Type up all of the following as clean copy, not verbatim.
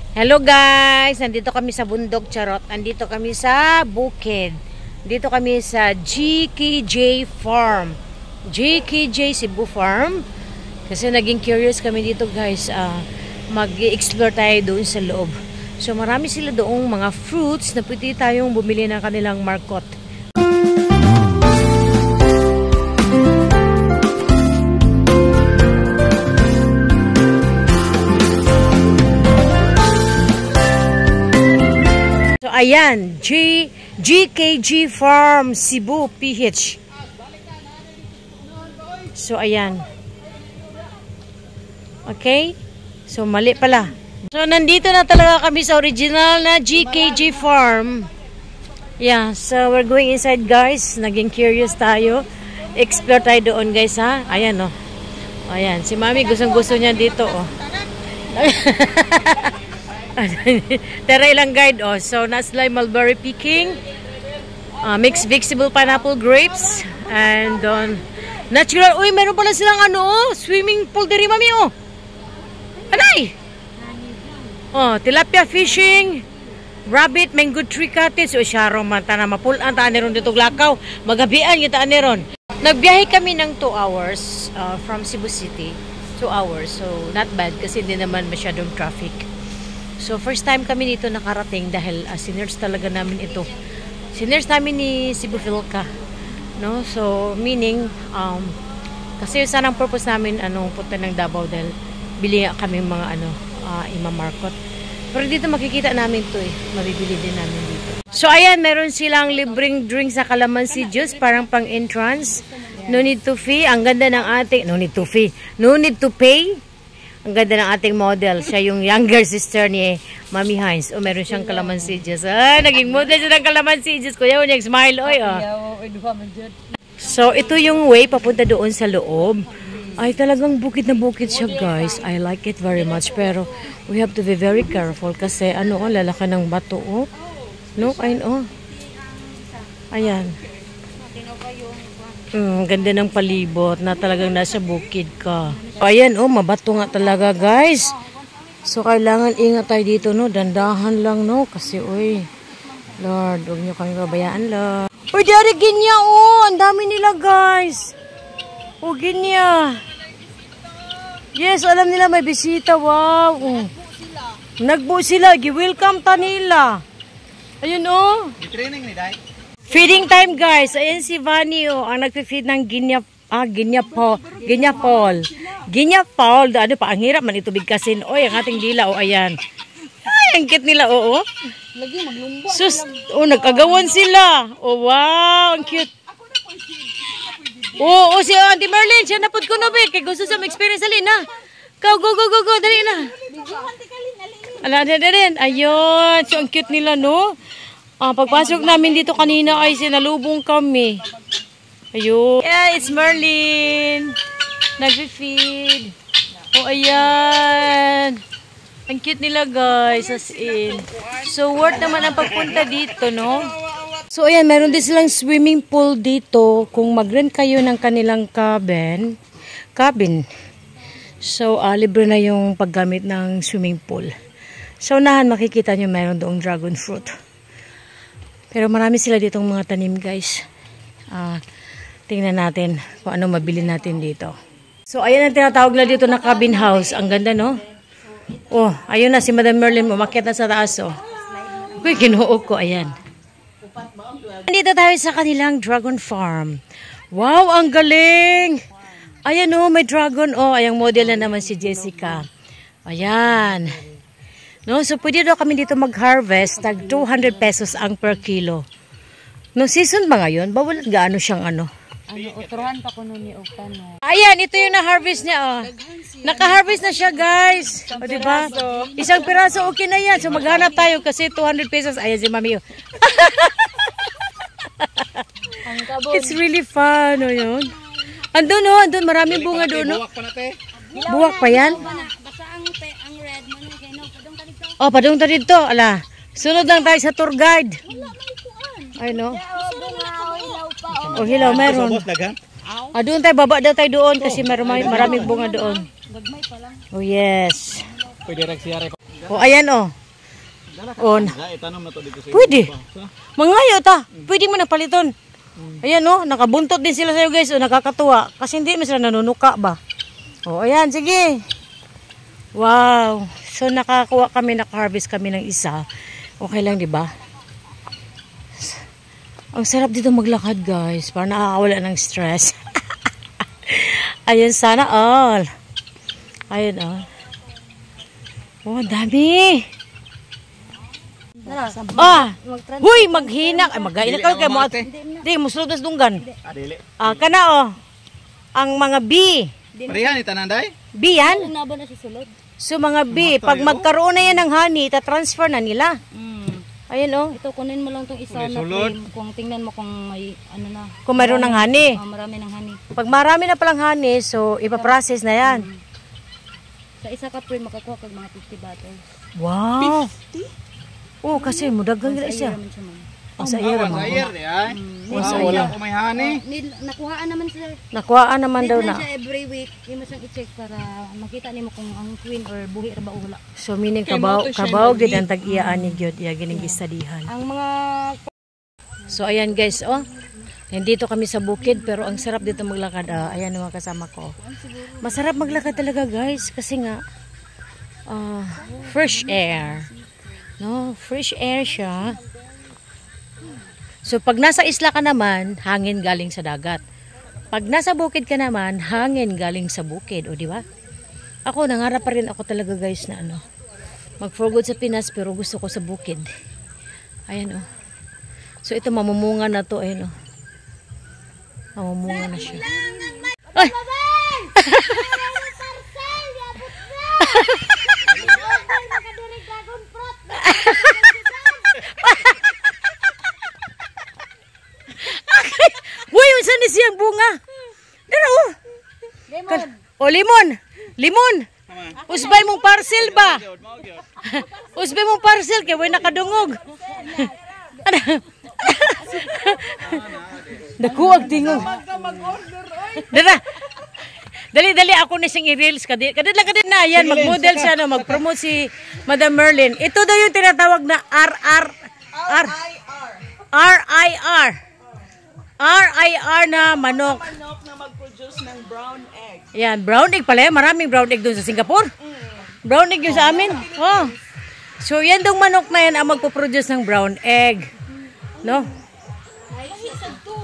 Hello guys! Nandito kami sa bundok, charot. Nandito kami sa bukid. Dito kami sa GKJ Farm. GKJ Cebu Farm. Kasi naging curious kami dito guys. Mag-explore tayo doon sa loob. So marami sila doong mga fruits na pwede tayong bumili ng kanilang markot. Ayan, GKJ Farm Cebu PH. So ayan. Okay? So mali pala. So nandito na talaga kami sa original na GKJ Farm. Yeah, so we're going inside guys. Naging curious tayo. Explore tayo doon guys ha. Ayan oh. Ayan, si Mami gustong-gusto niya dito oh. Tara ilang guide oh. So naslay mulberry picking, mixed vegetable pineapple grapes, and natural. Uy, meron pala silang ano oh, swimming pool diri Mami oh. Anay? Oh, tilapia fishing, rabbit, mango tree cottage. O syaro man ta na mapulan ta ni ron dito lakaw. Magabian kita ni ron. Nagbiyahe kami ng 2 hours from Cebu City. 2 hours. So not bad kasi hindi naman masyadong traffic. So, first time kami dito nakarating dahil sinerge talaga namin ito. Sinerge namin ni Cebu Philca. No? So, meaning, kasi sanang purpose namin, punta ng Davao dahil bili kami mga, imamarkot. Pero dito makikita namin to eh. Mabibili din namin dito. So, ayan, meron silang libreng drink sa calamansi juice, parang pang entrance. No need to fee. Ang ganda ng ating, no need to fee. No need to pay. Ang ganda ng ating model. Siya yung younger sister ni Mami Hines. O, meron siyang calamansi juice. Naging model siya ng calamansi juice. Kuya, huwag smile. Oy, oh. So, ito yung way papunta doon sa loob. Ay, talagang bukid na bukid siya, guys. I like it very much. Pero, we have to be very careful kasi, lalaki ng bato, oh. No, ayun, oh. Ayan. Ganda ng palibot na talagang nasa bukid ka. Ayan, oh, mabato nga talaga, guys. So, kailangan ingat tayo dito, no? Dandahan lang, no? Kasi, uy, Lord, huwag niyo kami babayaan, Lord. Uy, dari, ginya, oh. Ang dami nila, guys. Oh, ginya. Yes, alam nila may bisita, wow. Nagbo sila, gi-welcome ta nila. Ayun, oh. Training ni Day. Feeding time guys. Ayan si Vanny oh, ang nagfe-feed ng Ginya Paul. Ginya Paul. Ano pa, ang hirap man ito bigkasin. Oy, ang ating dila oh, ayan. Ay, ang cute nila oh. Lagi maglumbo. Sus, oh, nagkagawan sila. Oh, wow, ang cute. Oh, si Auntie Merlin, siya napod ko no bit. Kaya gusto sa experience alin na. Go, dali na. Ala, dali. Ayun, so ang cute nila no. Pagpasok namin dito kanina ay sinalubong kami. Ayun. Yeah, it's Merlin. Nag-feed. Oh, ayan. Ang cute nila guys, as in. So, worth naman ang pagpunta dito, no? So, ayan, meron din silang swimming pool dito. Kung mag-rent kayo ng kanilang cabin. So, libre na yung paggamit ng swimming pool. So, unahan makikita nyo meron doong dragon fruit. Pero marami sila ditong mga tanim guys. Tingnan natin kung ano mabili natin dito. So ayan ang tinatawag na dito na cabin house. Ang ganda no? Oh, ayun na si Madam Merlin umakyat na sa taas oh. Uy, kinuog ko. Ayan. Dito tayo sa kanilang dragon farm. Wow, ang galing! Ayan oh, may dragon oh. Ayang model na naman si Jessica. Ayan. No, so pwede daw kami dito mag-harvest, tag 200 pesos ang per kilo. No season ba ngayon? Bawal gaano siyang uturuan pa ko nun ni Okano. Ayan, ito yung na-harvest niya oh. Naka-harvest na siya guys. O diba? Isang piraso okay na yan. So maghanap tayo kasi 200 pesos. Ayan si Mami oh. It's really fun oh yun. Andun oh, andun maraming bunga doon oh. Buwak pa yan? Basta ang red mo oh, padung tayo dito. Ala, sunod lang tayo sa tour guide. Ay, no? Oh, hilaw, meron. Doon tayo, baba daw tayo doon kasi maraming bunga doon. Oh, yes. Oh, ayan, oh. On. Itanong na to dito sa Pwede. Mangayo ta. Pwede mo na paliton. Ayan oh, nakabuntot din sila sa'yo guys. Oh, nakakatuwa. Kasi hindi mo sila nanunuka ba. Oh, ayan, sige. Wow. So nakakuha kami, naka-harvest kami ng isa. Okay lang, di ba? Ang sarap dito maglakad guys. Para nakakawala ng stress. Ayan, sana all. Ayan oh. Oh, dami. Huy, maghina. Ay, maghina ka kay mo. Di, musulod na dunggan. Dili. Kana oh. Ang mga B. Parehan ni tananday? B yan? So mga B, pag magkaroon na yan ng honey, ita-transfer na nila. Ayan oh. Ito, kunin mo lang itong isa na frame. Kung tingnan mo kung may ano na. Kung mayroon ng honey. Marami ng honey. Pag marami na palang honey, so ipaprocess na yan. Sa isa ka frame, makakuha kag mga 50 bottles. Wow. 50? Oh, kasi mudagang gila siya. Ang sa iya naman. Wala ko may honey. Nakuhaan naman sila. Nakuhaan naman daw na. Siya every week. Hindi mo siyang i-check para makita nimo kung ang queen or buhi ra ba o wala. So meaning kabaw gid ang tag-iyaan ni gyud iya gining gistadihan. Ang mga So ayan guys, oh. Nandito kami sa bukid pero ang sarap dito maglakad. Ayan mga kasama ko. Masarap maglakad talaga guys kasi nga fresh air. No, fresh air siya. So pag nasa isla ka naman, hangin galing sa dagat. Pag nasa bukid ka naman, hangin galing sa bukid, o di ba? Ako nangarap pa rin ako talaga guys na ano, mag-for good sa Pinas pero gusto ko sa bukid. Ayan oh. So ito mamumunga na to, ayan oh. Mamumunga na siya. Ay! Uy, saan ni siyang bunga? Dara oh. Limon. Oh, limon. Limon. Usbay mong parcel ba? Usbay mong parcel kay way nakadungog. Nakuwag tingog. Dara. Dali ako na sing i-reels kadit na yan mag-model siya no, mag-promote si Madam Merlin. Ito daw yung tinatawag na RIR na manok. Manok na mag-produce ng brown egg. Yan, brown egg pala. Maraming brown egg doon sa Singapore. Brown egg yung sa amin. Oh. So yan dong manok na yan ang magpo-produce ng brown egg. No?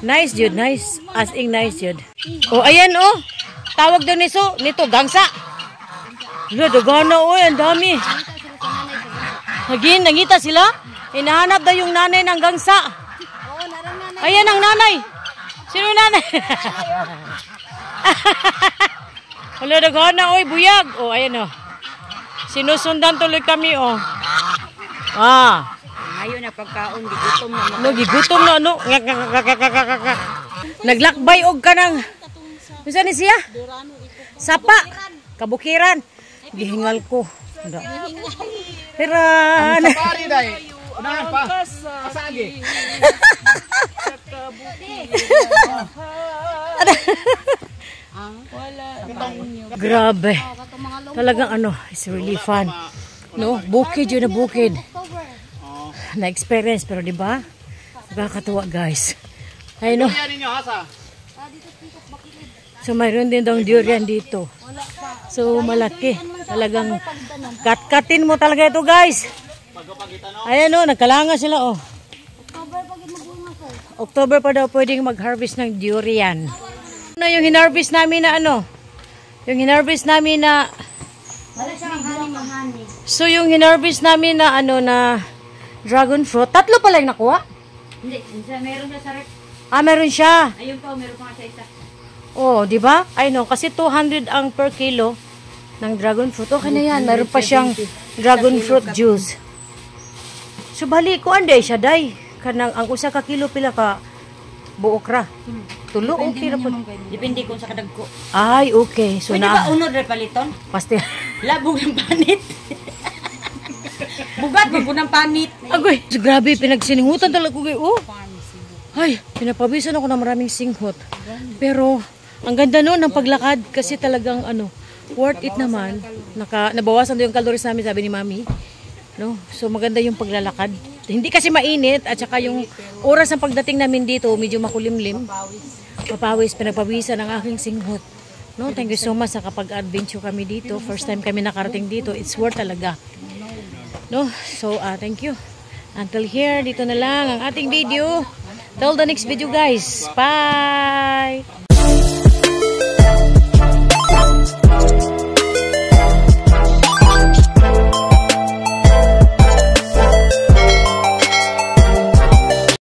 Nice dude, nice. As in nice dude. Oh, ayan oh. Tawag daw nito gangsa. Dagana oh, ang dami. Nangita sila. Hinahanap daw yung nanay ng gangsa. Ayan ang nanay. Sino yung nanay? Wala dagana oy, buyag. Oh, ayan oh. Sinusundan tuloy kami oh. ngayon na pagkaon gigutom na. No, gigutom na ano. Naglakbay og kanang. Unsa ni siya? Sapa. Kabukiran. Gihingal ko. Heran. Pari dai. Unahan pa. Asagi. Grabe. Talagang ano, it's really fun. No, bukid yun na bukid. Na-experience pero di ba? Nakakatuwa guys. Ayun no. So mayroon din daw durian dito. So malaki. Talagang kat-katin mo talaga ito guys. Ayan o, nagkalanga sila o. October pa daw pwedeng mag-harvest ng durian. Ano yung hinarvest namin na ano? Yung hinarvest namin na... So yung hinarvest namin na ano na dragon fruit. Tatlo pala yung nakuha? Hindi, meron siya sa rep. Meron siya. Ayun pa, meron pa siya isa. Oh, di ba? I know, kasi 200 ang per kilo ng dragon fruit. Okay na yan. Meron pa siyang dragon fruit juice. So, bali ko anday siya, day. Kanang, ang usa ka kilo pila ka buok ra. Tulo, okay ra po. Depende kung sa kadagko. Ay, okay. So, pwede ba unod rin paliton? Paste. Labog ng panit. Bugat, bago ng panit. Agoy, so, grabe, pinagsiningutan talaga ko. Oh. Ay, pinapabisan ako ng maraming singhot. Pero, ang ganda noon ng paglakad kasi talagang ano, worth it naman. Nabawasan doon yung calories namin, sabi ni Mami. No? So maganda yung paglalakad. Hindi kasi mainit at saka yung oras ng pagdating namin dito medyo makulimlim. Mapawis, pinagpawisan ang aking singhot. No, thank you so much sa kapag-adventure kami dito. First time kami nakarating dito. It's worth talaga. No? So thank you. Until here, dito na lang ang ating video. Till the next video guys. Bye!